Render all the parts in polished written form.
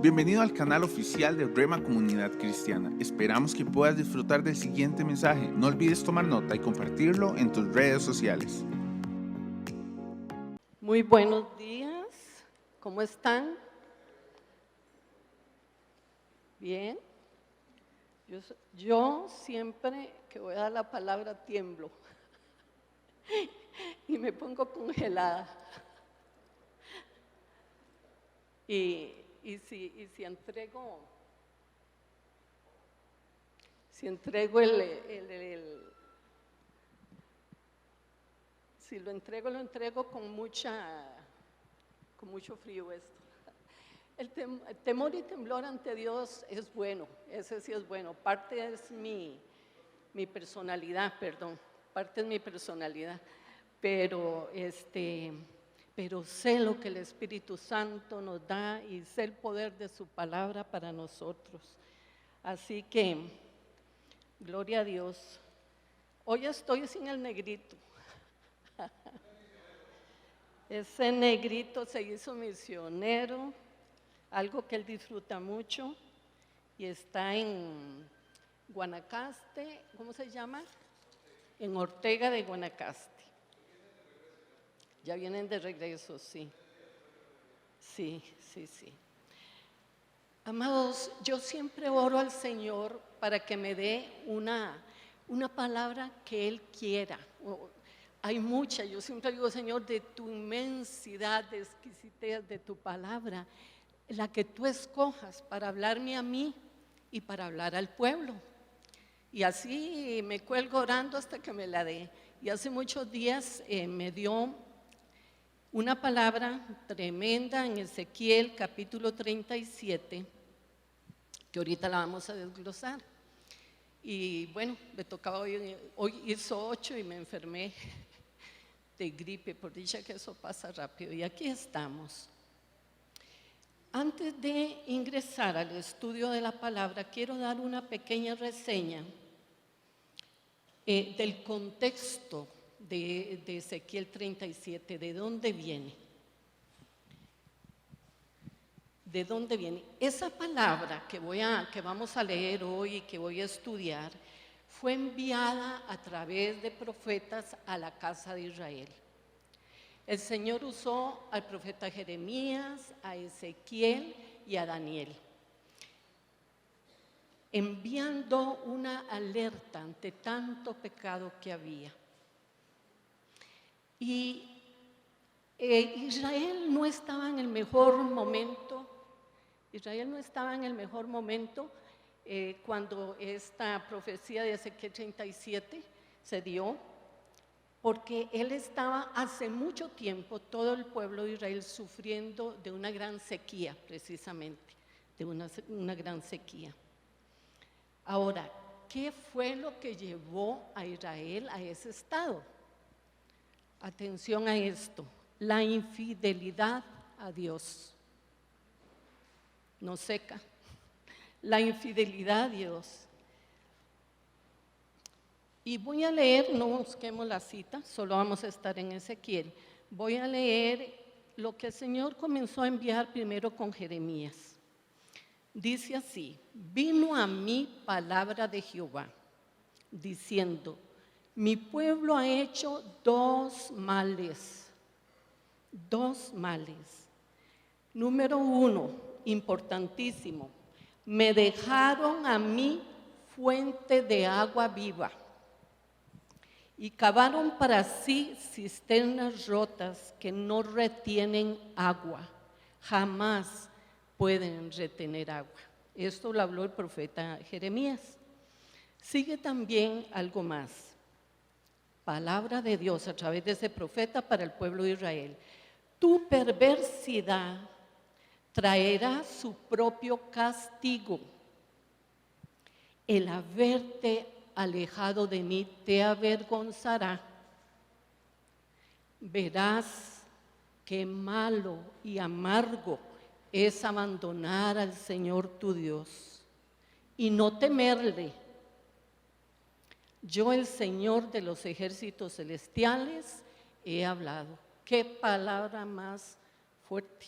Bienvenido al canal oficial de Rema Comunidad Cristiana. Esperamos que puedas disfrutar del siguiente mensaje. No olvides tomar nota y compartirlo en tus redes sociales. Muy buenos días, ¿cómo están? Bien. Yo siempre que voy a dar la palabra tiemblo y me pongo congelada. Y si entrego si lo entrego con mucho frío esto. El temor y temblor ante Dios es bueno, ese sí es bueno. Parte es mi personalidad, parte es mi personalidad. Pero sé lo que el Espíritu Santo nos da y sé el poder de su palabra para nosotros. Así que, gloria a Dios. Hoy estoy sin el negrito. Ese negrito se hizo misionero, algo que él disfruta mucho, y está en Guanacaste, ¿cómo se llama? En Ortega de Guanacaste. Ya vienen de regreso, sí. Sí. Amados, yo siempre oro al Señor para que me dé una palabra que Él quiera. Hay mucha, yo siempre digo, Señor, de tu inmensidad, de exquisitez de tu palabra, la que tú escojas para hablarme a mí y para hablar al pueblo. Y así me cuelgo orando hasta que me la dé. Y hace muchos días me dio una palabra tremenda en Ezequiel capítulo 37, que ahorita la vamos a desglosar. Y bueno, me tocaba hoy hizo 8 y me enfermé de gripe, por dicha que eso pasa rápido. Y aquí estamos. Antes de ingresar al estudio de la palabra, quiero dar una pequeña reseña del contexto de Ezequiel 37, ¿de dónde viene? ¿De dónde viene? Esa palabra que vamos a leer hoy y que voy a estudiar fue enviada a través de profetas a la casa de Israel. El Señor usó al profeta Jeremías, a Ezequiel y a Daniel, enviando una alerta ante tanto pecado que había. Y Israel no estaba en el mejor momento. Cuando esta profecía de Ezequiel 37 se dio, porque él estaba hace mucho tiempo, todo el pueblo de Israel, sufriendo de una gran sequía, precisamente, de una gran sequía. Ahora, ¿qué fue lo que llevó a Israel a ese estado? Atención a esto, la infidelidad a Dios. No seca, la infidelidad a Dios. Y voy a leer, no busquemos la cita, solo vamos a estar en Ezequiel. Voy a leer lo que el Señor comenzó a enviar primero con Jeremías. Dice así: vino a mí palabra de Jehová, diciendo: mi pueblo ha hecho dos males. Número 1, importantísimo: me dejaron a mí fuente de agua viva y cavaron para sí cisternas rotas que no retienen agua, jamás pueden retener agua. Esto lo habló el profeta Jeremías. Sigue también algo más, palabra de Dios a través de ese profeta para el pueblo de Israel: tu perversidad traerá su propio castigo. El haberte alejado de mí te avergonzará. Verás qué malo y amargo es abandonar al Señor tu Dios y no temerle. Yo, el Señor de los ejércitos celestiales, he hablado. Qué palabra más fuerte.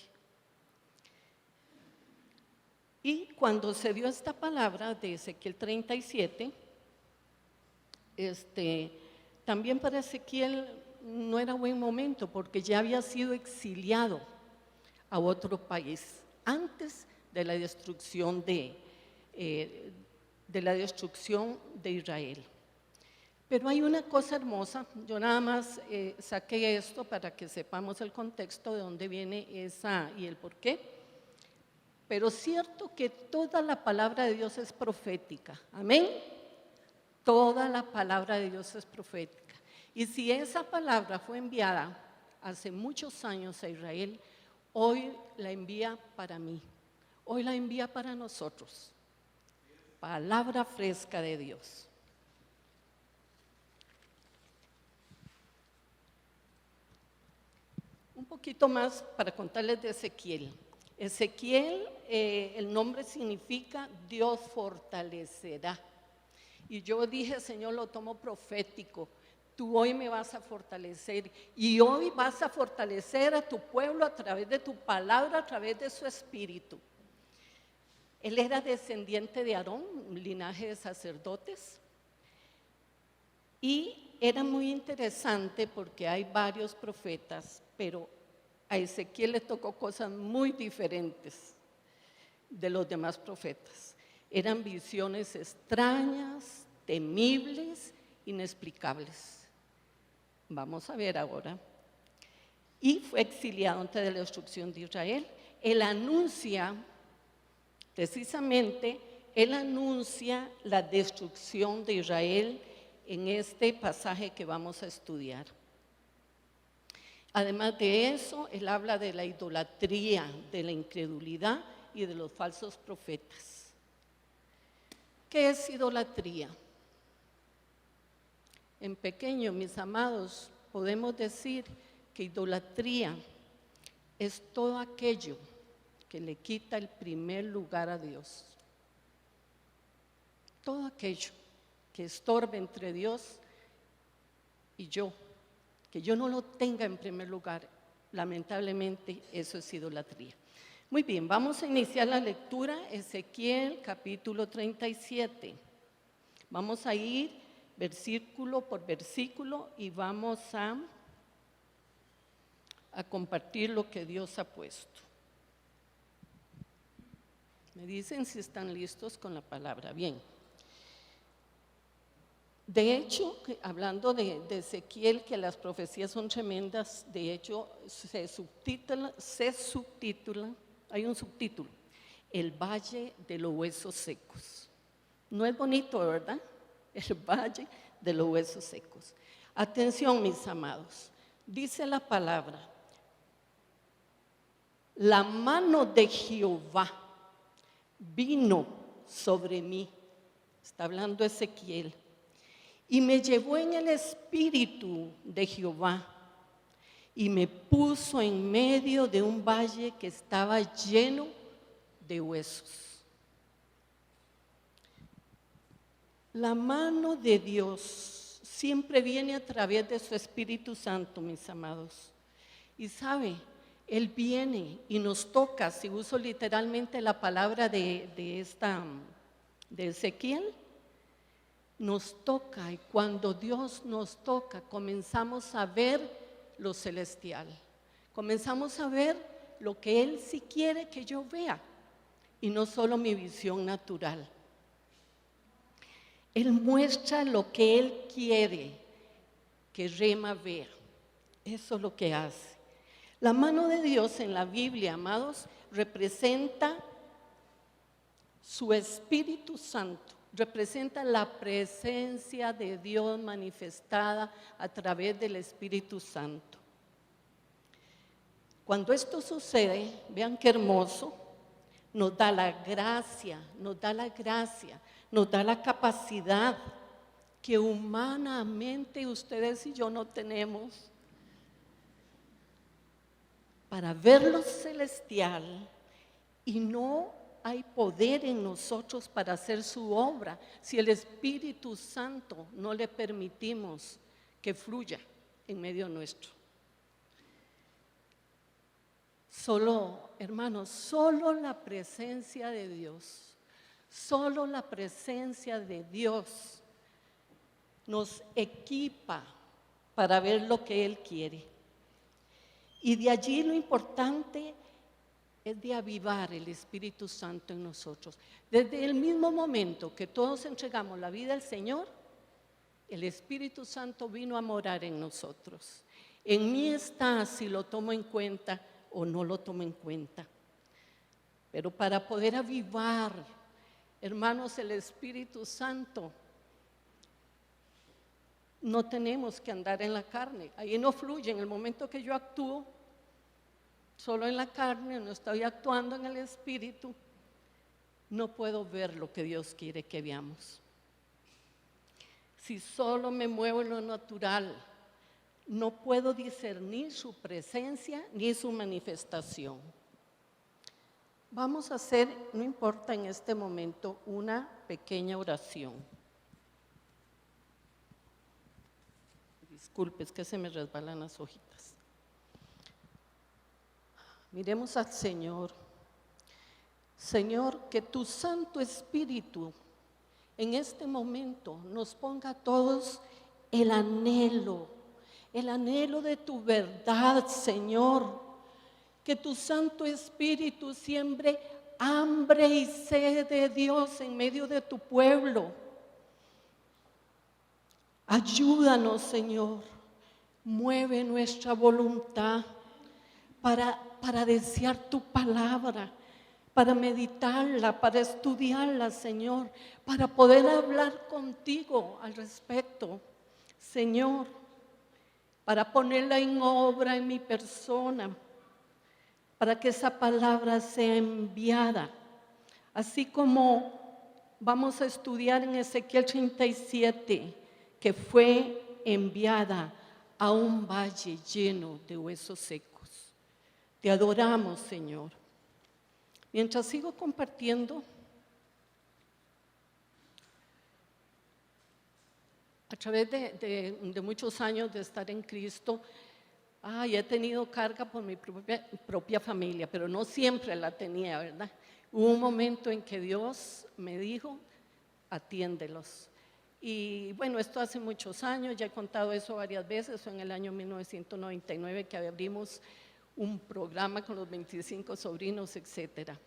Y cuando se dio esta palabra de Ezequiel 37, también para Ezequiel no era buen momento porque ya había sido exiliado a otro país antes de la destrucción de Israel. Pero hay una cosa hermosa, yo nada más saqué esto para que sepamos el contexto de dónde viene esa y el por qué. Pero cierto que toda la palabra de Dios es profética, amén. Toda la palabra de Dios es profética. Y si esa palabra fue enviada hace muchos años a Israel, hoy la envía para mí, hoy la envía para nosotros. Palabra fresca de Dios. Un poquito más para contarles de Ezequiel. Ezequiel, el nombre significa Dios fortalecerá. Y yo dije, Señor, lo tomo profético. Tú hoy me vas a fortalecer y hoy vas a fortalecer a tu pueblo a través de tu palabra, a través de su espíritu. Él era descendiente de Aarón, un linaje de sacerdotes. Y era muy interesante porque hay varios profetas, pero a Ezequiel le tocó cosas muy diferentes de los demás profetas. Eran visiones extrañas, temibles, inexplicables. Vamos a ver ahora. Y fue exiliado antes de la destrucción de Israel. Él anuncia, precisamente, la destrucción de Israel en este pasaje que vamos a estudiar. Además de eso, él habla de la idolatría, de la incredulidad y de los falsos profetas. ¿Qué es idolatría? En pequeño, mis amados, podemos decir que idolatría es todo aquello que le quita el primer lugar a Dios. Todo aquello que estorbe entre Dios y yo, que yo no lo tenga en primer lugar, lamentablemente eso es idolatría. Muy bien, vamos a iniciar la lectura, Ezequiel capítulo 37. Vamos a ir versículo por versículo y vamos a compartir lo que Dios ha puesto. Me dicen si están listos con la palabra. Bien. De hecho, hablando de Ezequiel, que las profecías son tremendas, de hecho se subtitula, hay un subtítulo, El Valle de los Huesos Secos. No es bonito, ¿verdad? El Valle de los Huesos Secos. Atención, mis amados, dice la palabra, la mano de Jehová vino sobre mí, está hablando Ezequiel, y me llevó en el espíritu de Jehová y me puso en medio de un valle que estaba lleno de huesos. La mano de Dios siempre viene a través de su Espíritu Santo, mis amados. Y sabe, Él viene y nos toca, si uso literalmente la palabra de Ezequiel, nos toca, y cuando Dios nos toca, comenzamos a ver lo celestial. Comenzamos a ver lo que Él sí quiere que yo vea, y no solo mi visión natural. Él muestra lo que Él quiere que Rema vea. Eso es lo que hace. La mano de Dios en la Biblia, amados, representa su Espíritu Santo. Representa la presencia de Dios manifestada a través del Espíritu Santo. Cuando esto sucede, vean qué hermoso, nos da la gracia, nos da la capacidad que humanamente ustedes y yo no tenemos para ver lo celestial, y no hay poder en nosotros para hacer su obra si el Espíritu Santo no le permitimos que fluya en medio nuestro. Solo hermanos, solo la presencia de Dios, solo la presencia de Dios nos equipa para ver lo que Él quiere. Y de allí lo importante es de avivar el Espíritu Santo en nosotros. Desde el mismo momento que todos entregamos la vida al Señor, el Espíritu Santo vino a morar en nosotros. En mí está si lo tomo en cuenta o no lo tomo en cuenta. Pero para poder avivar, hermanos, el Espíritu Santo, no tenemos que andar en la carne. Ahí no fluye. En el momento que yo actúo solo en la carne, no estoy actuando en el Espíritu, no puedo ver lo que Dios quiere que veamos. Si solo me muevo en lo natural, no puedo discernir su presencia ni su manifestación. Vamos a hacer, no importa en este momento, una pequeña oración. Disculpe, es que se me resbalan las hojitas. Miremos al Señor. Señor, que tu Santo Espíritu en este momento nos ponga a todos el anhelo de tu verdad, Señor. Que tu Santo Espíritu siembre hambre y sed de Dios en medio de tu pueblo. Ayúdanos, Señor. Mueve nuestra voluntad para desear tu palabra, para meditarla, para estudiarla, Señor, para poder hablar contigo al respecto, Señor, para ponerla en obra en mi persona, para que esa palabra sea enviada, así como vamos a estudiar en Ezequiel 37, que fue enviada a un valle lleno de huesos secos. Te adoramos, Señor. Mientras sigo compartiendo, a través de muchos años de estar en Cristo, he tenido carga por mi propia familia, pero no siempre la tenía, ¿verdad? Hubo un momento en que Dios me dijo, atiéndelos. Y bueno, esto hace muchos años, ya he contado eso varias veces, fue en el año 1999 que abrimos un programa con los 25 sobrinos, etcétera.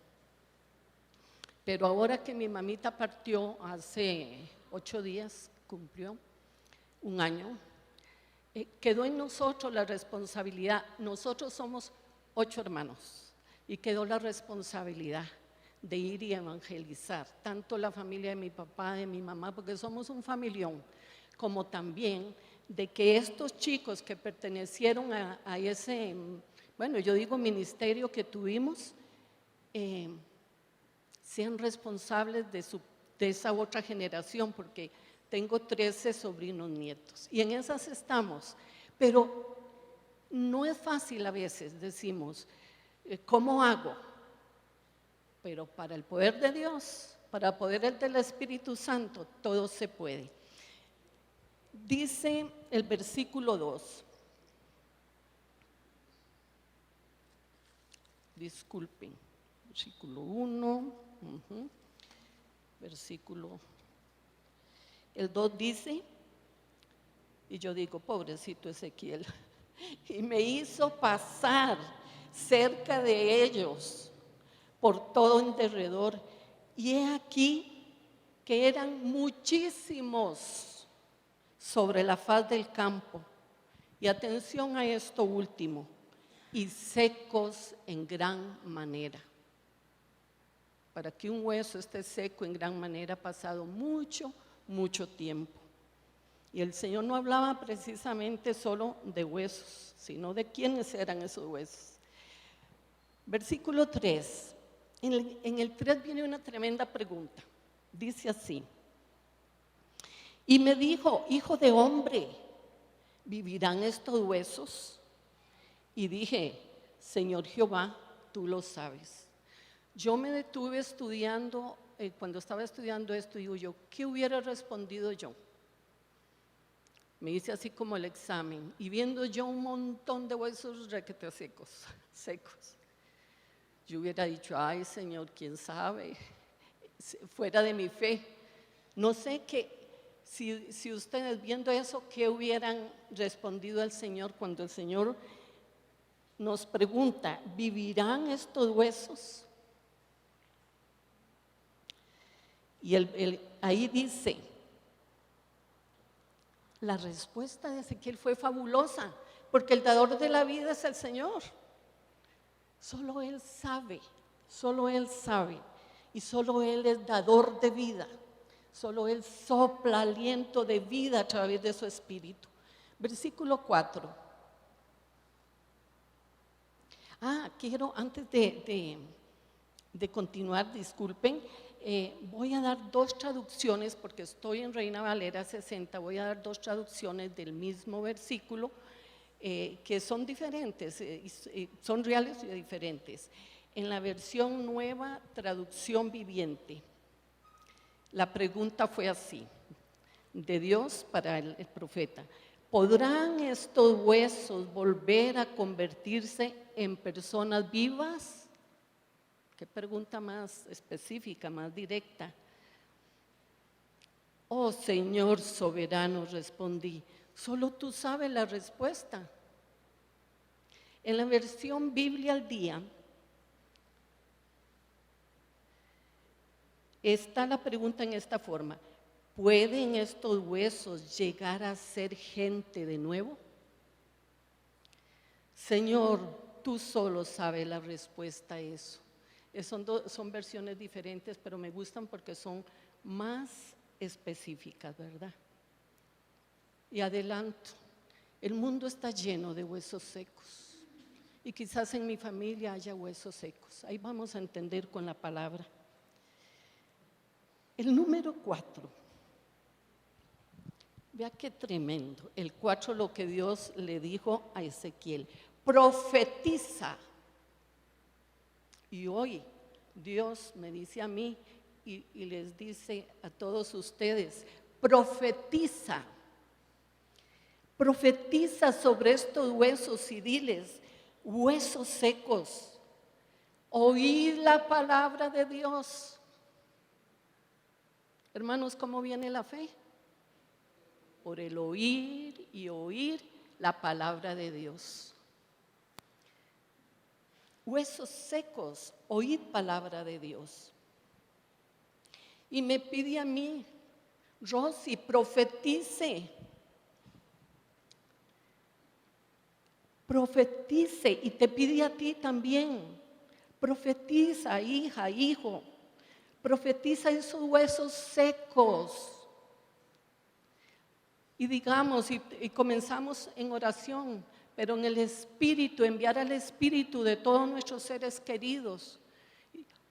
Pero ahora que mi mamita partió hace 8 días, cumplió un año, quedó en nosotros la responsabilidad. Nosotros somos 8 hermanos y quedó la responsabilidad de ir y evangelizar, tanto la familia de mi papá, de mi mamá, porque somos un familión, como también de que estos chicos que pertenecieron a ese, bueno, yo digo ministerio que tuvimos, sean responsables de esa otra generación, porque tengo 13 sobrinos nietos y en esas estamos, pero no es fácil a veces, decimos, ¿cómo hago? Pero para el poder de Dios, para el poder del Espíritu Santo, todo se puede. Dice el versículo 2. Disculpen, versículo 1, versículo, el 2 dice, y yo digo, pobrecito Ezequiel, y me hizo pasar cerca de ellos por todo en derredor, y he aquí que eran muchísimos sobre la faz del campo, y atención a esto último, y secos en gran manera. Para que un hueso esté seco en gran manera ha pasado mucho tiempo. Y el Señor no hablaba precisamente solo de huesos, sino de quiénes eran esos huesos. Versículo 3. En el 3 viene una tremenda pregunta. Dice así: y me dijo, hijo de hombre, ¿vivirán estos huesos? Y dije, Señor Jehová, tú lo sabes. Yo me detuve estudiando, cuando estaba estudiando esto, digo yo, ¿qué hubiera respondido yo? Me hice así como el examen, y viendo yo un montón de huesos requete secos. yo hubiera dicho, ay Señor, quién sabe, fuera de mi fe. No sé si ustedes viendo eso, ¿qué hubieran respondido al Señor cuando el Señor nos pregunta, ¿vivirán estos huesos? Y ahí dice, la respuesta de Ezequiel fue fabulosa, porque el dador de la vida es el Señor. Solo Él sabe, y solo Él es dador de vida. Solo Él sopla aliento de vida a través de su espíritu. Versículo 4. Quiero, antes de continuar, disculpen, voy a dar dos traducciones, porque estoy en Reina Valera 60, voy a dar dos traducciones del mismo versículo, que son diferentes, son reales y diferentes. En la versión Nueva Traducción Viviente, la pregunta fue así, de Dios para el profeta: ¿podrán estos huesos volver a convertirse en personas vivas? Qué pregunta más específica, más directa. Oh Señor soberano, respondí, solo tú sabes la respuesta. En la versión Biblia al Día está la pregunta en esta forma: ¿pueden estos huesos llegar a ser gente de nuevo? Señor, tú solo sabes la respuesta a eso. Son versiones diferentes, pero me gustan porque son más específicas, ¿verdad? Y adelanto, el mundo está lleno de huesos secos. Y quizás en mi familia haya huesos secos. Ahí vamos a entender con la palabra. El número 4. Vea qué tremendo. El 4, lo que Dios le dijo a Ezequiel: profetiza. Y hoy Dios me dice a mí y les dice a todos ustedes: profetiza. Profetiza sobre estos huesos y diles: huesos secos, oíd la palabra de Dios. Hermanos, ¿cómo viene la fe? Por el oír y oír la palabra de Dios. Huesos secos, oíd palabra de Dios. Y me pide a mí: Rosy, profetice. Profetice, y te pide a ti también. Profetiza, hija, hijo. Profetiza esos huesos secos. Y digamos, y comenzamos en oración, pero en el Espíritu, enviar al Espíritu de todos nuestros seres queridos.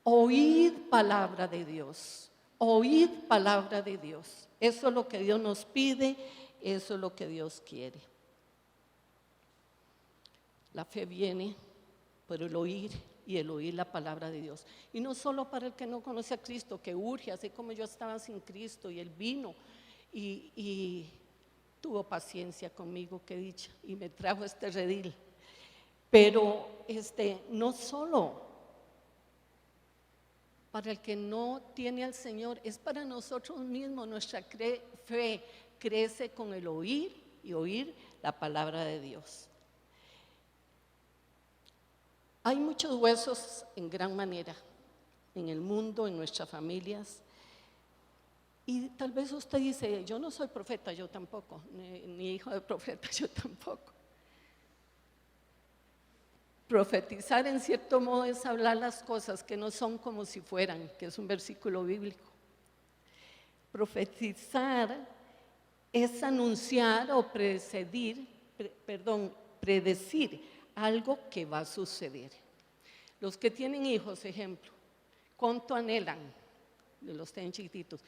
Oíd palabra de Dios, oíd palabra de Dios. Eso es lo que Dios nos pide, eso es lo que Dios quiere. La fe viene por el oír y el oír la palabra de Dios. Y no solo para el que no conoce a Cristo, que urge, así como yo estaba sin Cristo y Él vino y tuvo paciencia conmigo, qué dicha, y me trajo este redil. Pero no solo para el que no tiene al Señor, es para nosotros mismos. Nuestra fe crece con el oír y oír la palabra de Dios. Hay muchos huesos en gran manera en el mundo, en nuestras familias. Y tal vez usted dice: yo no soy profeta, yo tampoco, ni hijo de profeta, yo tampoco. Profetizar en cierto modo es hablar las cosas que no son como si fueran, que es un versículo bíblico. Profetizar es anunciar o predecir algo que va a suceder. Los que tienen hijos, ejemplo, ¿cuánto anhelan de los que tienen chiquititos?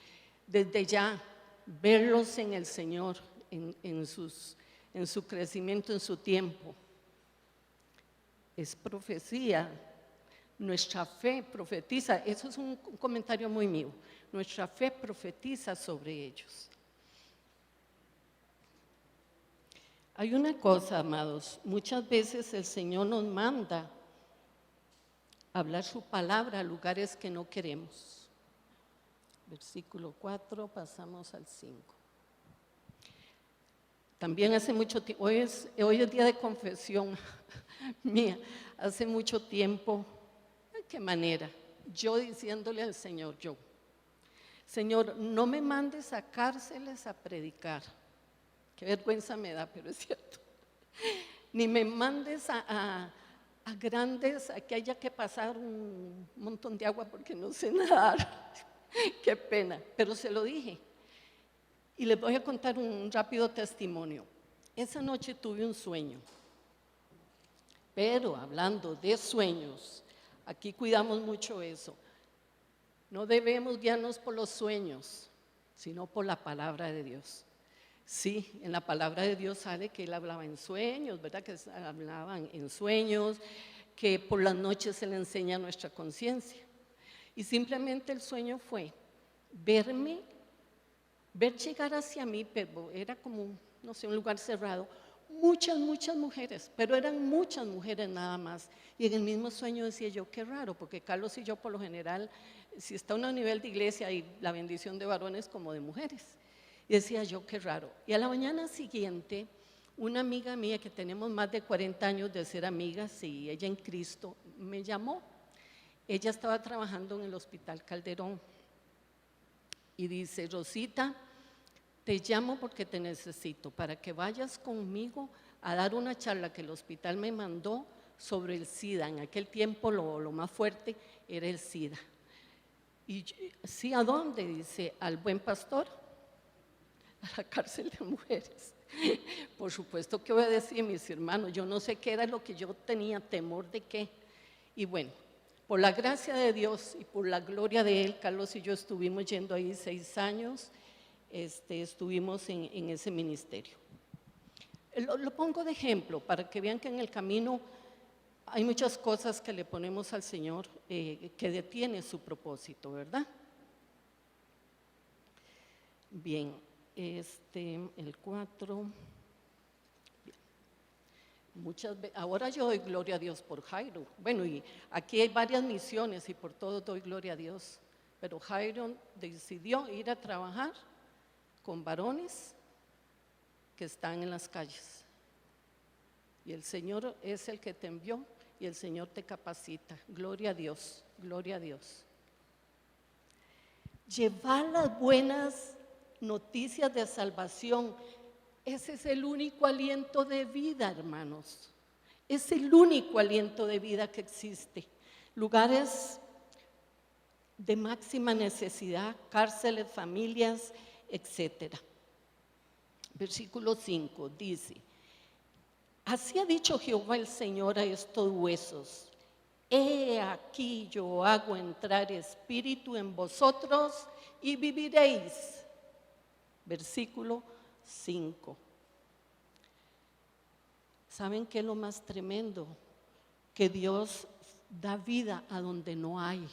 Desde ya, verlos en el Señor, en su crecimiento, en su tiempo. Es profecía. Nuestra fe profetiza, eso es un comentario muy mío. Nuestra fe profetiza sobre ellos. Hay una cosa, amados, muchas veces el Señor nos manda hablar su palabra a lugares que no queremos. Versículo 4, pasamos al 5. También hace mucho tiempo, hoy es día de confesión mía, hace mucho tiempo, ¿de qué manera? Yo diciéndole al Señor, Señor, no me mandes a cárceles a predicar, qué vergüenza me da, pero es cierto, ni me mandes a grandes, a que haya que pasar un montón de agua porque no sé nadar, qué pena, pero se lo dije. Y les voy a contar un rápido testimonio. Esa noche tuve un sueño, pero hablando de sueños, aquí cuidamos mucho eso. No debemos guiarnos por los sueños, sino por la palabra de Dios. Sí, en la palabra de Dios sale que él hablaba en sueños, ¿verdad? Que hablaban en sueños, que por las noches se le enseña nuestra conciencia. Y simplemente el sueño fue ver llegar hacia mí, pero era como, no sé, un lugar cerrado, muchas mujeres, pero eran muchas mujeres nada más. Y en el mismo sueño decía yo, qué raro, porque Carlos y yo por lo general, si está a un nivel de iglesia, hay la bendición de varones como de mujeres. Y decía yo, qué raro. Y a la mañana siguiente, una amiga mía que tenemos más de 40 años de ser amigas y ella en Cristo, me llamó. Ella estaba trabajando en el Hospital Calderón y dice, Rosita, te llamo porque te necesito para que vayas conmigo a dar una charla que el hospital me mandó sobre el SIDA. En aquel tiempo lo más fuerte era el SIDA. Y sí, ¿a dónde? Dice, al Buen Pastor, a la cárcel de mujeres. Por supuesto que voy a decir, mis hermanos, yo no sé qué era lo que yo tenía temor de qué. Y bueno, por la gracia de Dios y por la gloria de Él, Carlos y yo estuvimos yendo ahí 6 años, estuvimos en ese ministerio. Lo pongo de ejemplo para que vean que en el camino hay muchas cosas que le ponemos al Señor que detiene su propósito, ¿verdad? Bien, el 4. Ahora yo doy gloria a Dios por Jairo. Bueno, y aquí hay varias misiones y por todo doy gloria a Dios. Pero Jairo decidió ir a trabajar con varones que están en las calles. Y el Señor es el que te envió y el Señor te capacita. Gloria a Dios, gloria a Dios. Llevar las buenas noticias de salvación. Ese es el único aliento de vida, hermanos. Es el único aliento de vida que existe. Lugares de máxima necesidad, cárceles, familias, etc. Versículo 5 dice, así ha dicho Jehová el Señor a estos huesos, he aquí yo hago entrar espíritu en vosotros y viviréis. Versículo 5. ¿Saben qué es lo más tremendo? Que Dios da vida a donde no hay.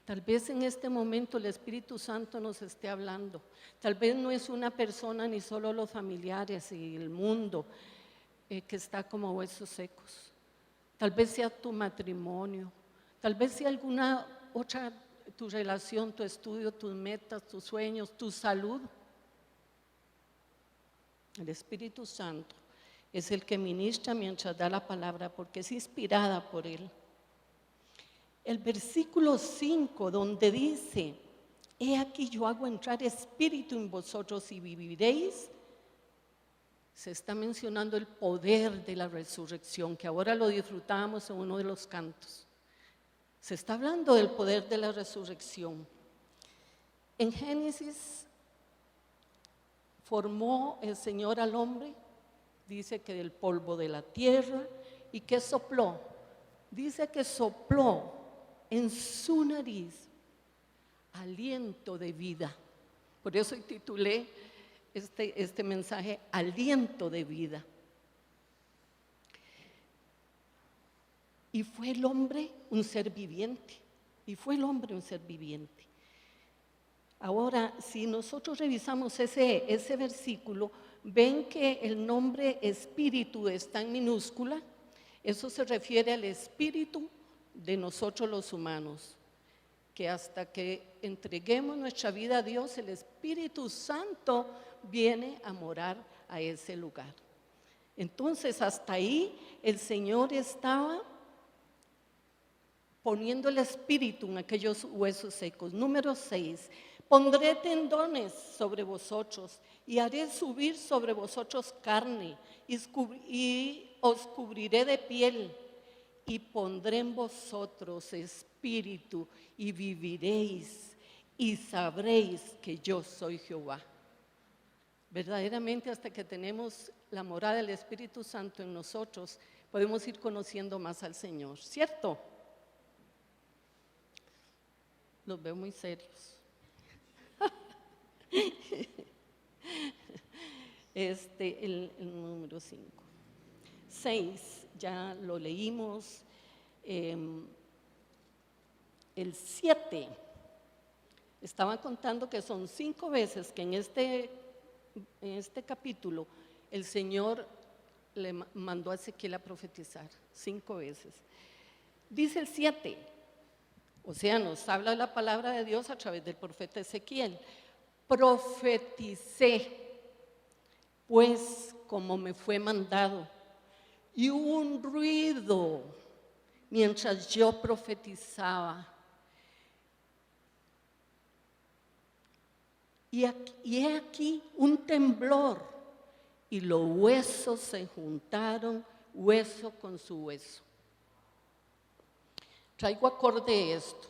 Tal vez en este momento el Espíritu Santo nos esté hablando. Tal vez no es una persona ni solo los familiares y el mundo que está como huesos secos. Tal vez sea tu matrimonio. Tal vez sea alguna otra, tu relación, tu estudio, tus metas, tus sueños, tu salud. El Espíritu Santo es el que ministra mientras da la palabra porque es inspirada por Él. El versículo 5 donde dice, he aquí yo hago entrar espíritu en vosotros y viviréis, se está mencionando el poder de la resurrección, que ahora lo disfrutábamos en uno de los cantos. Se está hablando del poder de la resurrección. En Génesis formó el Señor al hombre, dice que del polvo de la tierra, y que sopló. Dice que sopló en su nariz aliento de vida. Por eso titulé este mensaje, aliento de vida. Y fue el hombre un ser viviente. Y fue el hombre un ser viviente. Ahora, si nosotros revisamos ese versículo, ven que el nombre espíritu está en minúscula. Eso se refiere al espíritu de nosotros los humanos, que hasta que entreguemos nuestra vida a Dios, el Espíritu Santo viene a morar a ese lugar. Entonces, hasta ahí el Señor estaba poniendo el espíritu en aquellos huesos secos. Número 6, pondré tendones sobre vosotros y haré subir sobre vosotros carne y os cubriré de piel y pondré en vosotros espíritu y viviréis y sabréis que yo soy Jehová. Verdaderamente, hasta que tenemos la morada del Espíritu Santo en nosotros, podemos ir conociendo más al Señor, ¿cierto? Los veo muy serios. El número 5. 6, ya lo leímos. El 7, estaba contando que son 5 veces que en este capítulo el Señor le mandó a Ezequiel a profetizar, 5 veces. Dice el 7, o sea, nos habla la palabra de Dios a través del profeta Ezequiel. Profeticé, pues como me fue mandado, y hubo un ruido mientras yo profetizaba. Y he aquí un temblor, y los huesos se juntaron, hueso con su hueso. Traigo acorde esto.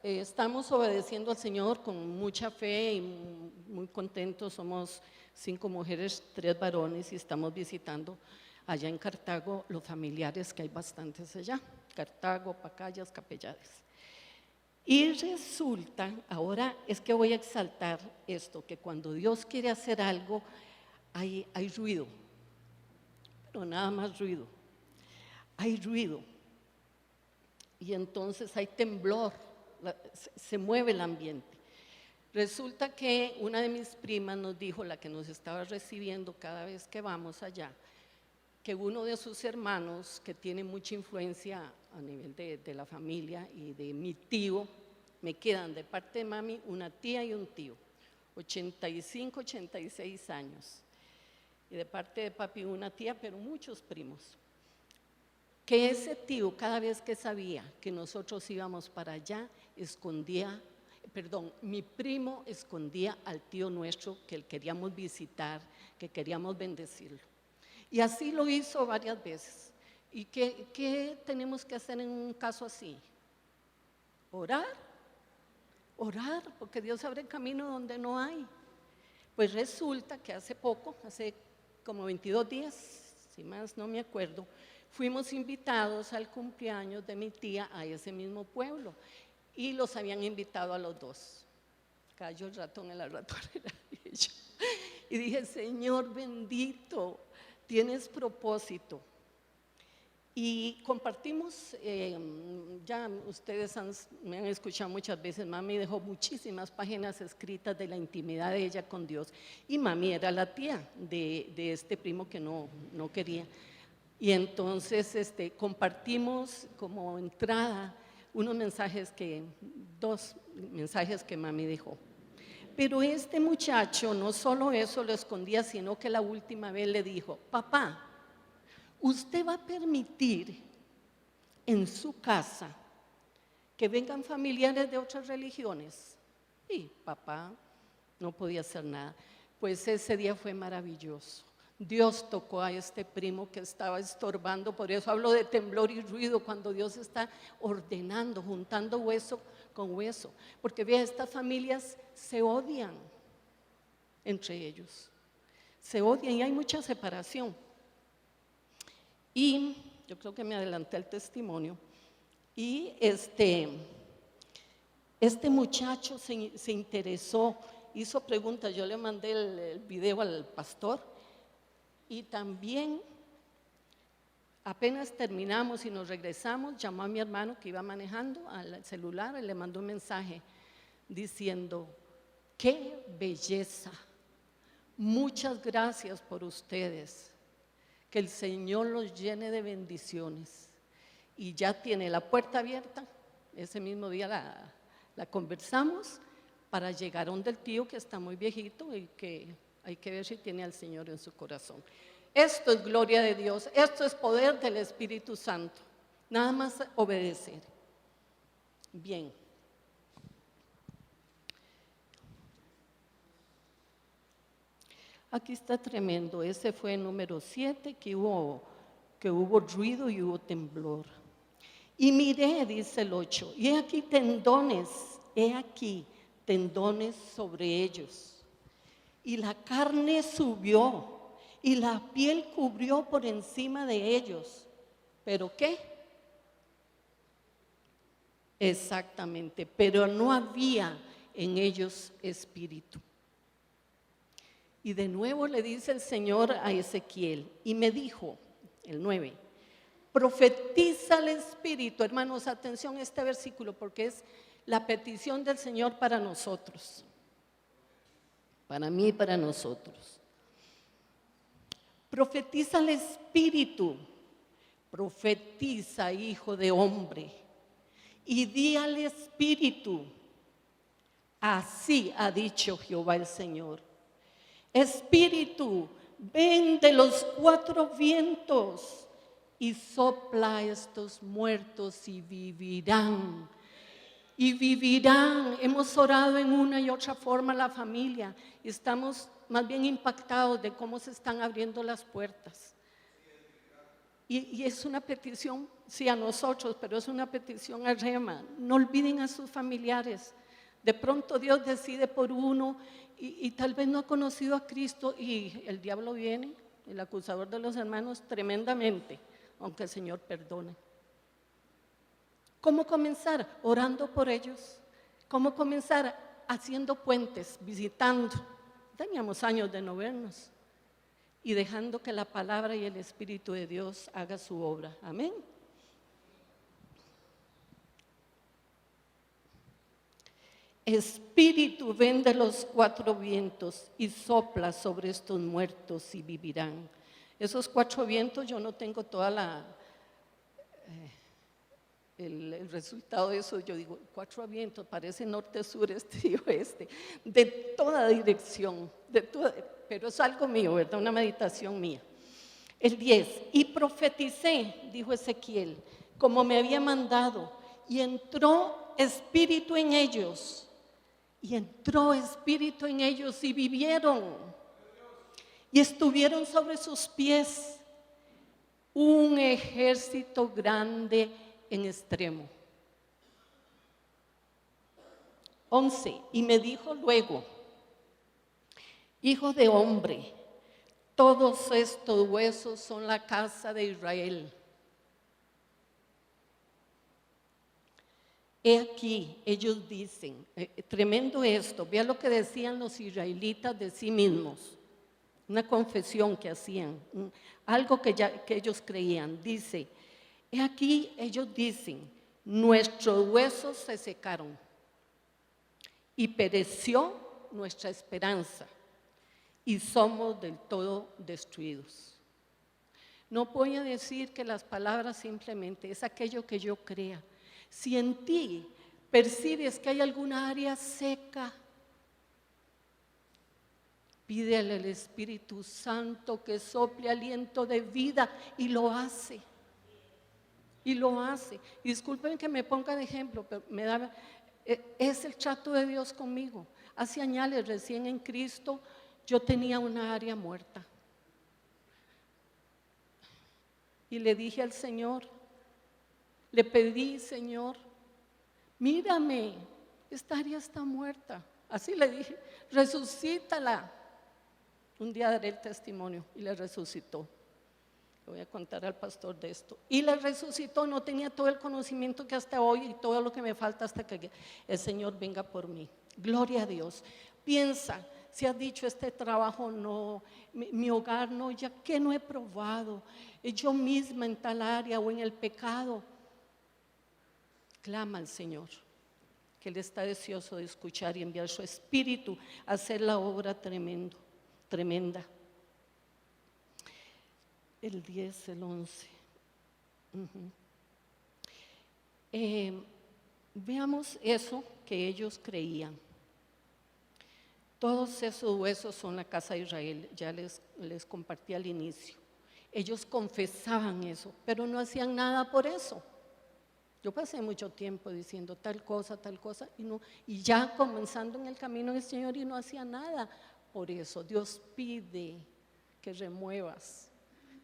Estamos obedeciendo al Señor con mucha fe y muy contentos. Somos 5 mujeres, 3 varones, y estamos visitando allá en Cartago los familiares, que hay bastantes allá. Cartago, Pacayas, Capellares. Y resulta, ahora es que voy a exaltar esto, que cuando Dios quiere hacer algo, hay ruido, pero nada más ruido. Hay ruido. Y entonces hay temblor, se mueve el ambiente. Resulta que una de mis primas nos dijo, la que nos estaba recibiendo cada vez que vamos allá, que uno de sus hermanos, que tiene mucha influencia a nivel de la familia y de mi tío, me quedan de parte de mami una tía y un tío, 85, 86 años, y de parte de papi una tía, pero muchos primos. Que ese tío, cada vez que sabía que nosotros íbamos para allá, mi primo escondía al tío nuestro que queríamos visitar, que queríamos bendecirlo. Y así lo hizo varias veces. ¿Y qué tenemos que hacer en un caso así? Orar, porque Dios abre camino donde no hay. Pues resulta que hace como 22 días, si más no me acuerdo, fuimos invitados al cumpleaños de mi tía a ese mismo pueblo, y los habían invitado a los dos. Cayó el ratón en la ratonera y dije, Señor bendito, tienes propósito. Y compartimos, ya ustedes me han escuchado muchas veces, mami dejó muchísimas páginas escritas de la intimidad de ella con Dios, y mami era la tía de este primo que no quería. Y entonces compartimos como entrada dos mensajes que mami dejó. Pero este muchacho no solo eso lo escondía, sino que la última vez le dijo, papá, ¿usted va a permitir en su casa que vengan familiares de otras religiones? Y papá no podía hacer nada. Pues ese día fue maravilloso. Dios tocó a este primo que estaba estorbando, por eso hablo de temblor y ruido, cuando Dios está ordenando, juntando hueso con hueso. Porque vea, estas familias se odian entre ellos, se odian y hay mucha separación. Y yo creo que me adelanté al testimonio. Y este muchacho se interesó, hizo preguntas. Yo le mandé el video al pastor. Y también, apenas terminamos y nos regresamos, llamó a mi hermano que iba manejando al celular y le mandó un mensaje diciendo, ¡qué belleza! Muchas gracias por ustedes. Que el Señor los llene de bendiciones. Y ya tiene la puerta abierta. Ese mismo día la conversamos para llegar a donde el tío, que está muy viejito y que hay que ver si tiene al Señor en su corazón. Esto es gloria de Dios, esto es poder del Espíritu Santo. Nada más obedecer. Bien. Aquí está tremendo. Ese fue el número 7, que hubo ruido y hubo temblor. Y miré, dice el 8, y he aquí tendones sobre ellos. Y la carne subió, y la piel cubrió por encima de ellos. ¿Pero qué? Exactamente, pero no había en ellos espíritu. Y de nuevo le dice el Señor a Ezequiel, y me dijo, el 9, profetiza el Espíritu. Hermanos, atención a este versículo, porque es la petición del Señor para nosotros, para mí y para nosotros. Profetiza el Espíritu, profetiza, hijo de hombre, y di al Espíritu, así ha dicho Jehová el Señor. Espíritu, ven de los 4 vientos y sopla a estos muertos y vivirán. Y vivirán. Hemos orado en una y otra forma la familia y estamos más bien impactados de cómo se están abriendo las puertas. Y es una petición, sí, a nosotros, pero es una petición a Rema. No olviden a sus familiares. De pronto Dios decide por uno y tal vez no ha conocido a Cristo y el diablo viene, el acusador de los hermanos, tremendamente, aunque el Señor perdone. ¿Cómo comenzar? Orando por ellos. ¿Cómo comenzar? Haciendo puentes, visitando. Teníamos años de no vernos. Y dejando que la palabra y el Espíritu de Dios haga su obra. Amén. Espíritu, ven de los 4 vientos y sopla sobre estos muertos y vivirán. Esos 4 vientos, yo no tengo toda el resultado de eso. Yo digo, 4 vientos, parece norte, sur, este y oeste, de toda dirección, pero es algo mío, ¿verdad? Una meditación mía. El 10, y profeticé, dijo Ezequiel, como me había mandado, y entró espíritu en ellos. Y entró espíritu en ellos y vivieron. Y estuvieron sobre sus pies un ejército grande en extremo. 11, y me dijo luego, hijo de hombre, todos estos huesos son la casa de Israel. He aquí, ellos dicen, tremendo esto, vea lo que decían los israelitas de sí mismos, una confesión que hacían, algo que ellos creían. Dice, he aquí, ellos dicen, nuestros huesos se secaron y pereció nuestra esperanza y somos del todo destruidos. No voy a decir que las palabras simplemente es aquello que yo crea. Si en ti percibes que hay alguna área seca, pídele al Espíritu Santo que sople aliento de vida y lo hace. Y lo hace. Y disculpen que me ponga de ejemplo, pero es el trato de Dios conmigo. Hace años, recién en Cristo, yo tenía una área muerta. Y le dije al Señor, le pedí, Señor, mírame, esta área está muerta. Así le dije, resucítala. Un día daré el testimonio y le resucitó. Le voy a contar al pastor de esto. Y le resucitó, no tenía todo el conocimiento que hasta hoy y todo lo que me falta hasta que el Señor venga por mí. Gloria a Dios. Piensa, si has dicho este trabajo no, mi hogar no, ya que no he probado, yo misma en tal área o en el pecado. Clama al Señor, que Él está deseoso de escuchar y enviar su Espíritu a hacer la obra tremenda. el 10, el 11. Veamos eso que ellos creían. Todos esos huesos son la casa de Israel, ya les compartí al inicio. Ellos confesaban eso, pero no hacían nada por eso. Yo pasé mucho tiempo diciendo tal cosa, y ya comenzando en el camino del Señor y no hacía nada por eso. Dios pide que remuevas,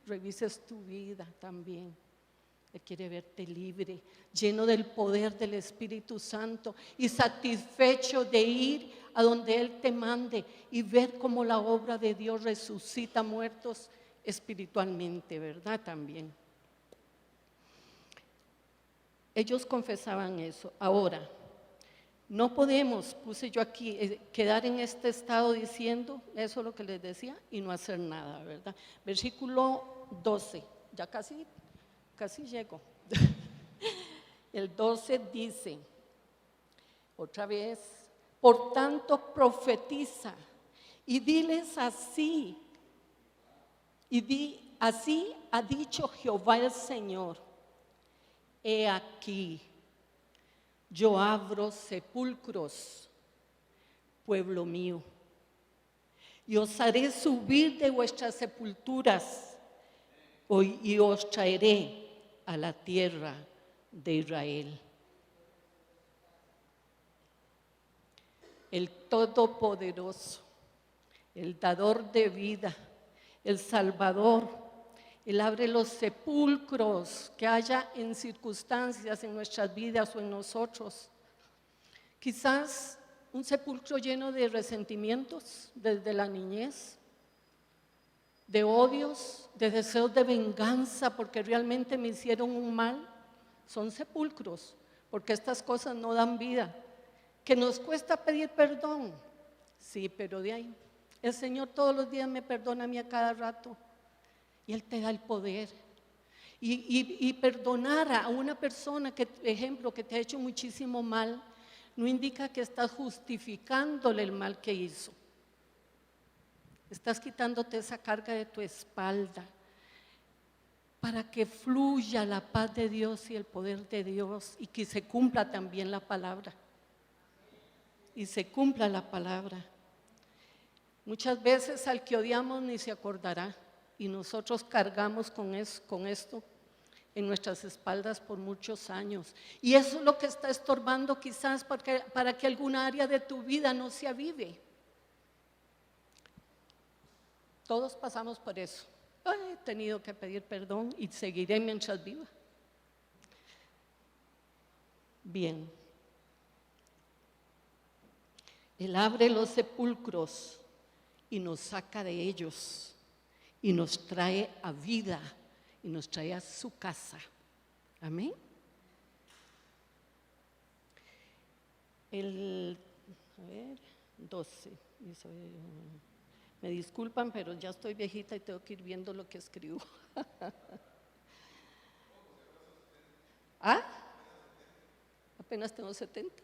revises tu vida también. Él quiere verte libre, lleno del poder del Espíritu Santo y satisfecho de ir a donde Él te mande y ver cómo la obra de Dios resucita muertos espiritualmente, ¿verdad? También. Ellos confesaban eso. Ahora, no podemos, puse yo aquí, quedar en este estado diciendo, eso es lo que les decía, y no hacer nada, ¿verdad? Versículo 12, ya casi llego. El 12 dice, otra vez, por tanto profetiza y diles así, así ha dicho Jehová el Señor, he aquí, yo abro sepulcros, pueblo mío, y os haré subir de vuestras sepulturas y os traeré a la tierra de Israel. El Todopoderoso, el dador de vida, el Salvador, Él abre los sepulcros que haya en circunstancias en nuestras vidas o en nosotros. Quizás un sepulcro lleno de resentimientos desde la niñez, de odios, de deseos de venganza porque realmente me hicieron un mal. Son sepulcros, porque estas cosas no dan vida. ¿Que nos cuesta pedir perdón? Sí, pero de ahí. El Señor todos los días me perdona a mí a cada rato. Y Él te da el poder. Y perdonar a una persona, ejemplo, que te ha hecho muchísimo mal, no indica que estás justificándole el mal que hizo. Estás quitándote esa carga de tu espalda para que fluya la paz de Dios y el poder de Dios y que se cumpla también la palabra. Y se cumpla la palabra. Muchas veces al que odiamos ni se acordará y nosotros cargamos con esto en nuestras espaldas por muchos años. Y eso es lo que está estorbando quizás para que alguna área de tu vida no se avive. Todos pasamos por eso. He tenido que pedir perdón y seguiré mientras viva. Bien. Él abre los sepulcros y nos saca de ellos y nos trae a vida y nos trae a su casa. Amén. El 12. Me disculpan, pero ya estoy viejita y tengo que ir viendo lo que escribo. ¿Ah? Apenas tengo 70.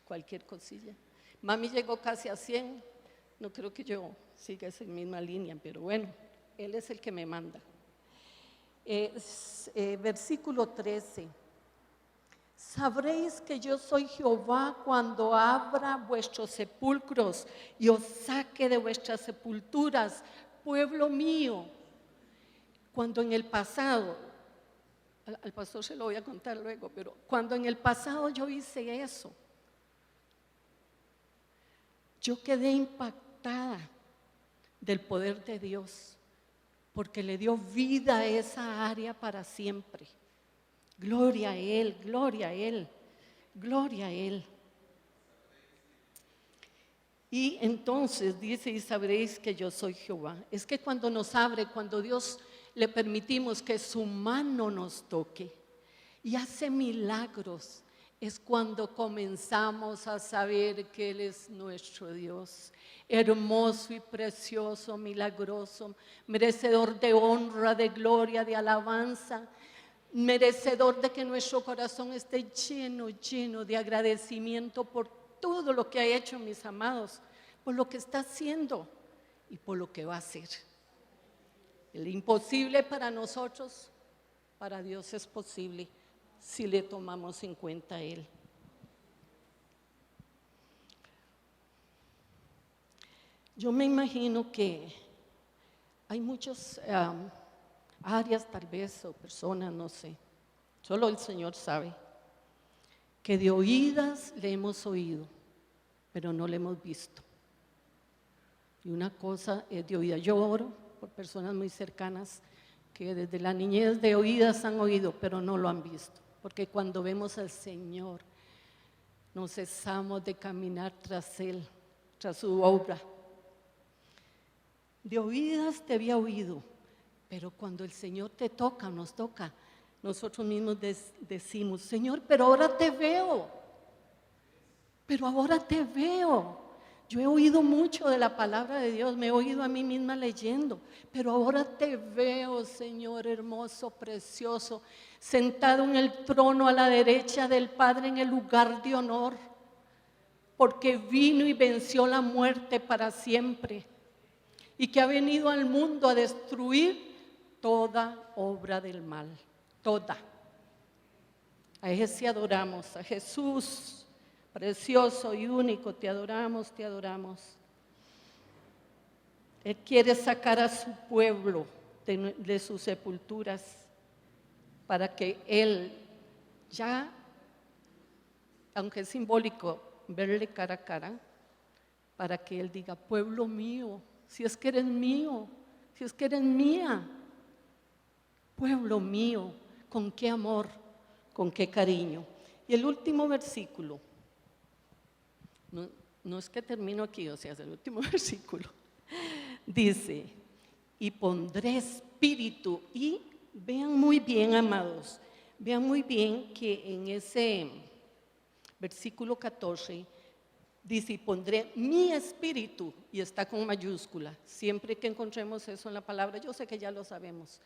Cualquier cosilla. Mami llegó casi a 100. No creo que yo siga esa misma línea, pero bueno, Él es el que me manda. Versículo 13. Sabréis que yo soy Jehová cuando abra vuestros sepulcros y os saque de vuestras sepulturas, pueblo mío. Cuando en el pasado, al pastor se lo voy a contar luego, pero cuando en el pasado yo hice eso, yo quedé impactada del poder de Dios, porque le dio vida a esa área para siempre. Gloria a Él, gloria a Él, gloria a Él. Y entonces dice, y sabréis que yo soy Jehová. Es que cuando nos abre, cuando Dios le permitimos que su mano nos toque y hace milagros, es cuando comenzamos a saber que Él es nuestro Dios, hermoso y precioso, milagroso, merecedor de honra, de gloria, de alabanza, merecedor de que nuestro corazón esté lleno de agradecimiento por todo lo que ha hecho, mis amados, por lo que está haciendo y por lo que va a hacer. El imposible para nosotros, para Dios es posible si le tomamos en cuenta a Él. Yo me imagino que hay muchas áreas tal vez o personas, no sé, solo el Señor sabe, que de oídas le hemos oído, pero no le hemos visto. Y una cosa es de oídas. Yo oro por personas muy cercanas que desde la niñez de oídas han oído, pero no lo han visto. Porque cuando vemos al Señor, no cesamos de caminar tras Él, tras su obra. De oídas te había oído, pero cuando el Señor te toca, nos toca, nosotros mismos decimos, Señor, pero ahora te veo, pero ahora te veo. Yo he oído mucho de la palabra de Dios, me he oído a mí misma leyendo, pero ahora te veo, Señor hermoso, precioso, sentado en el trono a la derecha del Padre en el lugar de honor, porque vino y venció la muerte para siempre y que ha venido al mundo a destruir toda obra del mal, toda. A ese adoramos, a Jesús. Precioso y único, te adoramos, te adoramos. Él quiere sacar a su pueblo de sus sepulturas para que Él ya, aunque es simbólico verle cara a cara, para que Él diga, pueblo mío, si es que eres mío, si es que eres mía, pueblo mío, con qué amor, con qué cariño. Y el último versículo, no es que termino aquí, o sea, es el último versículo. Dice, y pondré espíritu. Y vean muy bien, amados, vean muy bien que en ese versículo 14 dice, y pondré mi espíritu, y está con mayúscula. Siempre que encontremos eso en la palabra, yo sé que ya lo sabemos,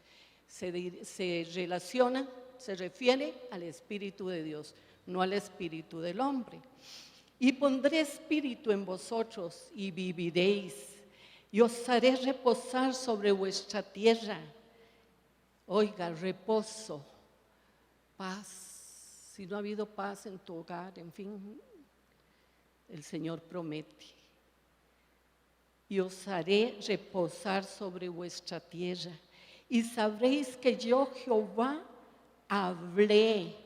se relaciona, se refiere al Espíritu de Dios, no al espíritu del hombre. Y pondré espíritu en vosotros y viviréis, y os haré reposar sobre vuestra tierra. Oiga, reposo, paz. Si no ha habido paz en tu hogar, en fin, el Señor promete. Y os haré reposar sobre vuestra tierra, y sabréis que yo, Jehová, hablé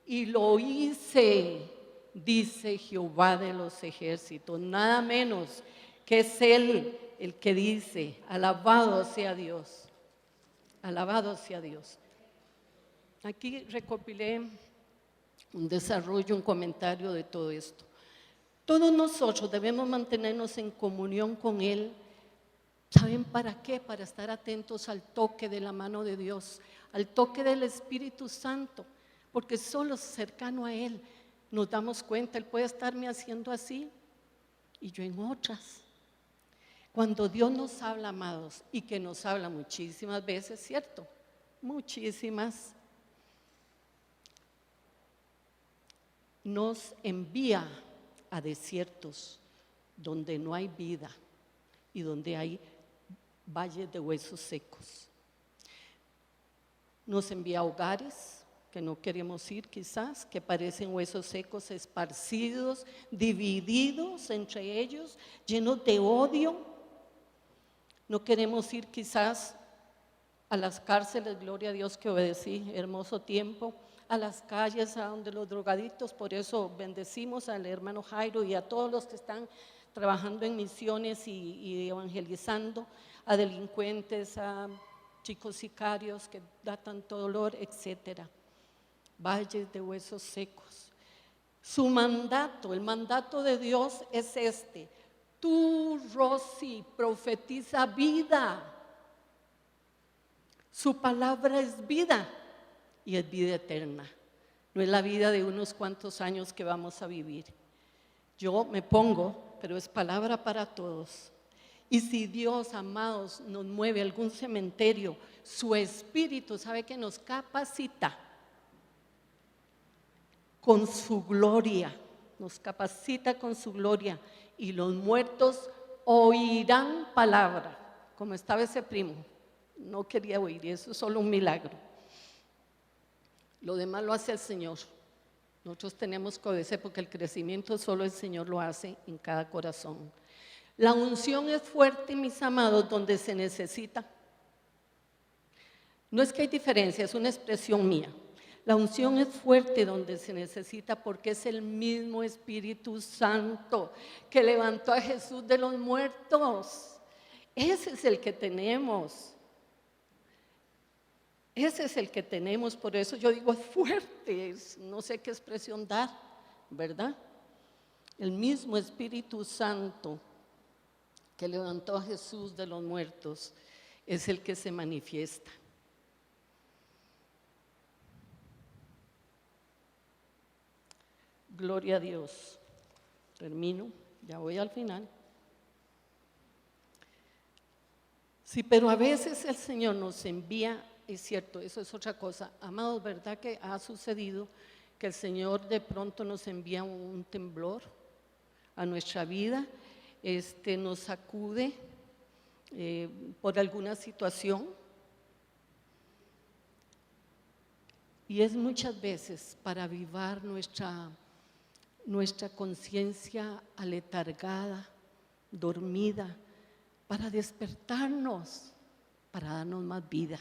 y lo hice, dice Jehová de los ejércitos. Nada menos que es Él el que dice, alabado sea Dios, alabado sea Dios. Aquí recopilé un desarrollo, un comentario de todo esto. Todos nosotros debemos mantenernos en comunión con Él. ¿Saben para qué? Para estar atentos al toque de la mano de Dios, al toque del Espíritu Santo, porque solo cercano a Él nos damos cuenta. Él puede estarme haciendo así y yo en otras. Cuando Dios nos habla, amados, y que nos habla muchísimas veces, ¿cierto? Muchísimas. Nos envía a desiertos donde no hay vida y donde hay valles de huesos secos. Nos envía a hogares que no queremos ir quizás, que parecen huesos secos esparcidos, divididos entre ellos, llenos de odio. No queremos ir quizás a las cárceles, gloria a Dios que obedecí, hermoso tiempo, a las calles, a donde los drogadictos. Por eso bendecimos al hermano Jairo y a todos los que están trabajando en misiones y evangelizando, a delincuentes, a chicos sicarios que da tanto dolor, etcétera. Valles de huesos secos. Su mandato, el mandato de Dios es este: tú, Rosy, profetiza vida. Su palabra es vida y es vida eterna. No es la vida de unos cuantos años que vamos a vivir. Yo me pongo, pero es palabra para todos. Y si Dios, amados, nos mueve a algún cementerio, su Espíritu sabe que nos capacita con su gloria, nos capacita con su gloria, y los muertos oirán palabra, como estaba ese primo, no quería oír, y eso es solo un milagro. Lo demás lo hace el Señor. Nosotros tenemos que obedecer porque el crecimiento solo el Señor lo hace en cada corazón. La unción es fuerte, mis amados, donde se necesita. No es que hay diferencia, es una expresión mía. La unción es fuerte donde se necesita porque es el mismo Espíritu Santo que levantó a Jesús de los muertos. Ese es el que tenemos. Ese es el que tenemos, por eso yo digo es fuerte, no sé qué expresión dar, ¿verdad? El mismo Espíritu Santo que levantó a Jesús de los muertos es el que se manifiesta. Gloria a Dios. Termino, ya voy al final. Sí, pero a veces el Señor nos envía, es cierto, eso es otra cosa. Amados, ¿verdad que ha sucedido que el Señor de pronto nos envía un temblor a nuestra vida? Nos sacude por alguna situación. Y es muchas veces para avivar nuestra conciencia aletargada, dormida, para despertarnos, para darnos más vida.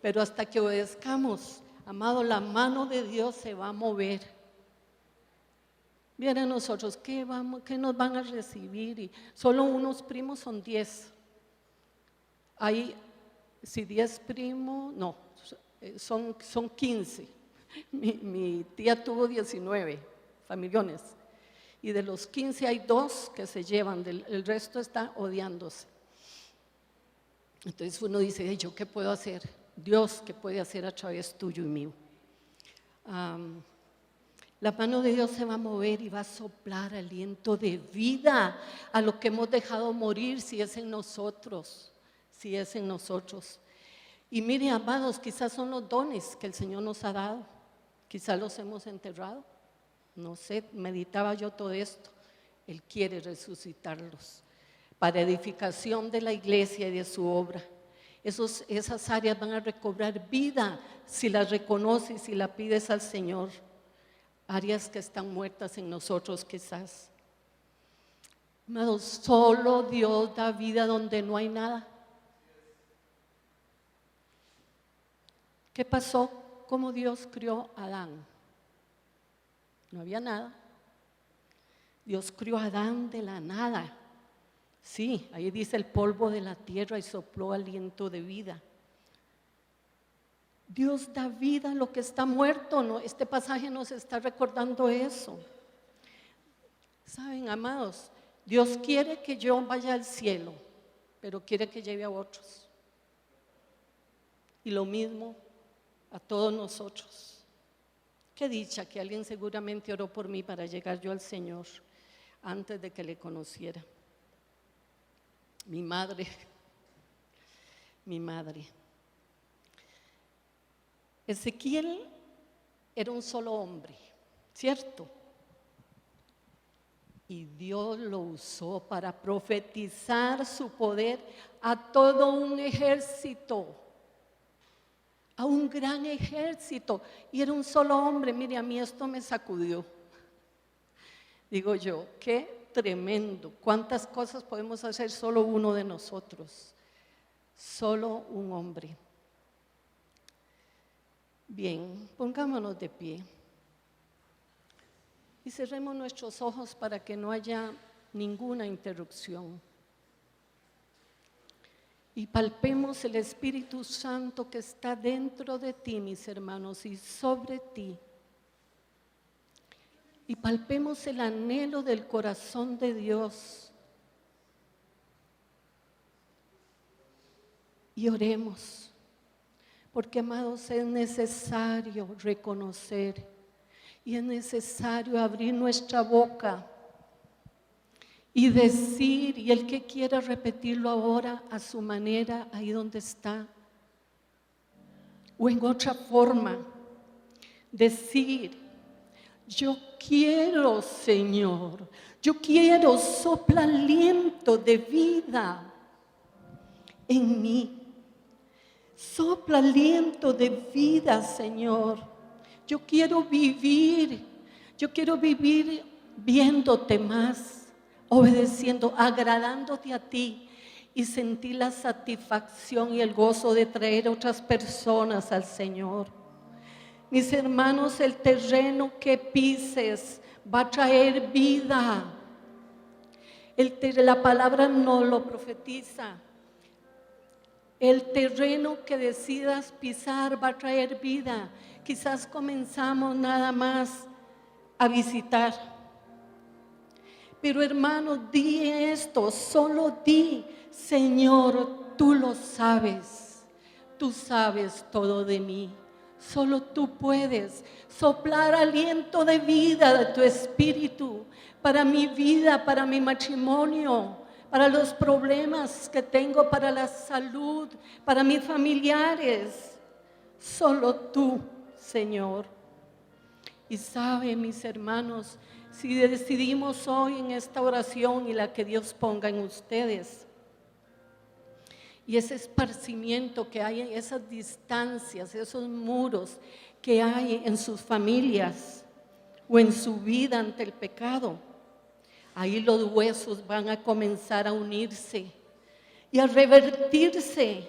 Pero hasta que obedezcamos, amado, la mano de Dios se va a mover. Vienen nosotros, ¿qué nos van a recibir? Y solo unos primos son 10. Hay, si 10 primos, no, son 15. Mi tía tuvo 19 familiones. Y de los 15 hay 2 que se llevan, el resto está odiándose. Entonces uno dice, ¿yo qué puedo hacer? Dios, ¿qué puede hacer a través tuyo y mío? La mano de Dios se va a mover y va a soplar aliento de vida a lo que hemos dejado morir, si es en nosotros, si es en nosotros. Y mire, amados, quizás son los dones que el Señor nos ha dado, quizás los hemos enterrado, no sé, meditaba yo todo esto. Él quiere resucitarlos para edificación de la iglesia y de su obra. Esas áreas van a recobrar vida si las reconoces, si la pides al Señor. Áreas que están muertas en nosotros quizás. Amados, solo Dios da vida donde no hay nada. ¿Qué pasó? ¿Cómo Dios crió a Adán? No había nada. Dios crió a Adán de la nada. Sí, ahí dice el polvo de la tierra y sopló aliento de vida. Dios da vida a lo que está muerto, ¿no? Este pasaje nos está recordando eso. Saben, amados, Dios quiere que yo vaya al cielo, pero quiere que lleve a otros. Y lo mismo a todos nosotros. Qué dicha que alguien seguramente oró por mí para llegar yo al Señor antes de que le conociera. Mi madre. Ezequiel era un solo hombre, ¿cierto? Y Dios lo usó para profetizar su poder a todo un ejército, a un gran ejército. Y era un solo hombre. Mire, a mí esto me sacudió. Digo yo, qué tremendo. ¿Cuántas cosas podemos hacer solo uno de nosotros? Solo un hombre. Bien, pongámonos de pie y cerremos nuestros ojos para que no haya ninguna interrupción. Y palpemos el Espíritu Santo que está dentro de ti, mis hermanos, y sobre ti. Y palpemos el anhelo del corazón de Dios. Y oremos. Porque, amados, es necesario reconocer y es necesario abrir nuestra boca y decir, y el que quiera repetirlo ahora a su manera, ahí donde está, o en otra forma, decir, yo quiero, Señor, yo quiero, sopla aliento de vida en mí. Sopla aliento de vida, Señor. Yo quiero vivir viéndote más, obedeciendo, agradándote a ti y sentir la satisfacción y el gozo de traer a otras personas al Señor. Mis hermanos, el terreno que pises va a traer vida. La palabra no lo profetiza. El terreno que decidas pisar va a traer vida. Quizás comenzamos nada más a visitar. Pero hermano, di esto, solo di, Señor, tú lo sabes. Tú sabes todo de mí. Solo tú puedes soplar aliento de vida de tu espíritu para mi vida, para mi matrimonio, para los problemas que tengo, para la salud, para mis familiares. Solo tú, Señor. Y sabe, mis hermanos, si decidimos hoy en esta oración y la que Dios ponga en ustedes, y ese esparcimiento que hay en esas distancias, esos muros que hay en sus familias o en su vida ante el pecado, ahí los huesos van a comenzar a unirse y a revertirse.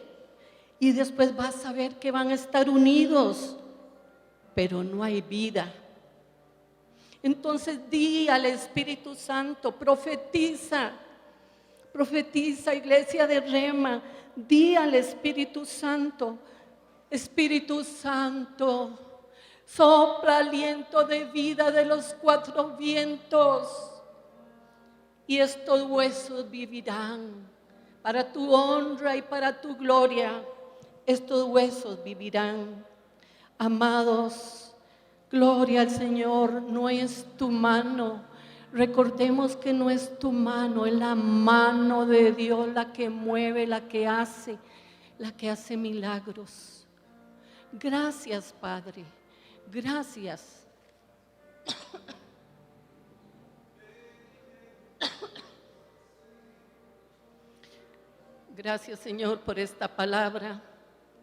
Y después vas a ver que van a estar unidos, pero no hay vida. Entonces di al Espíritu Santo, profetiza, iglesia de Rema, di al Espíritu Santo, Espíritu Santo, sopla aliento de vida de los cuatro vientos y estos huesos vivirán para tu honra y para tu gloria. Estos huesos vivirán. Amados, gloria al Señor. No es tu mano. Recordemos que no es tu mano, es la mano de Dios la que mueve, la que hace milagros. Gracias, Padre. Gracias. Gracias, Señor, por esta palabra,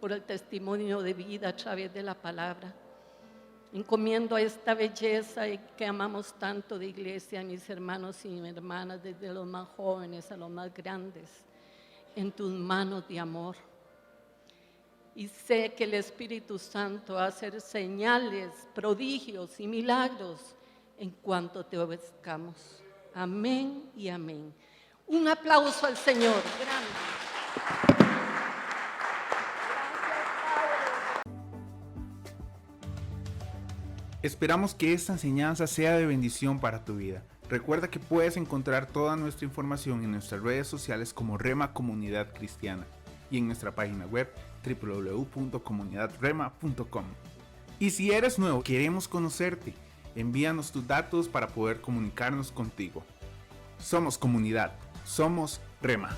por el testimonio de vida a través de la palabra. Encomiendo a esta belleza que amamos tanto de iglesia, a mis hermanos y mis hermanas, desde los más jóvenes a los más grandes, en tus manos de amor. Y sé que el Espíritu Santo va a hacer señales, prodigios y milagros en cuanto te obedezcamos. Amén y amén. Un aplauso al Señor. Grande. Esperamos que esta enseñanza sea de bendición para tu vida. Recuerda que puedes encontrar toda nuestra información en nuestras redes sociales como Rema Comunidad Cristiana y en nuestra página web www.comunidadrema.com. Y si eres nuevo, queremos conocerte. Envíanos tus datos para poder comunicarnos contigo. Somos comunidad, somos Rema.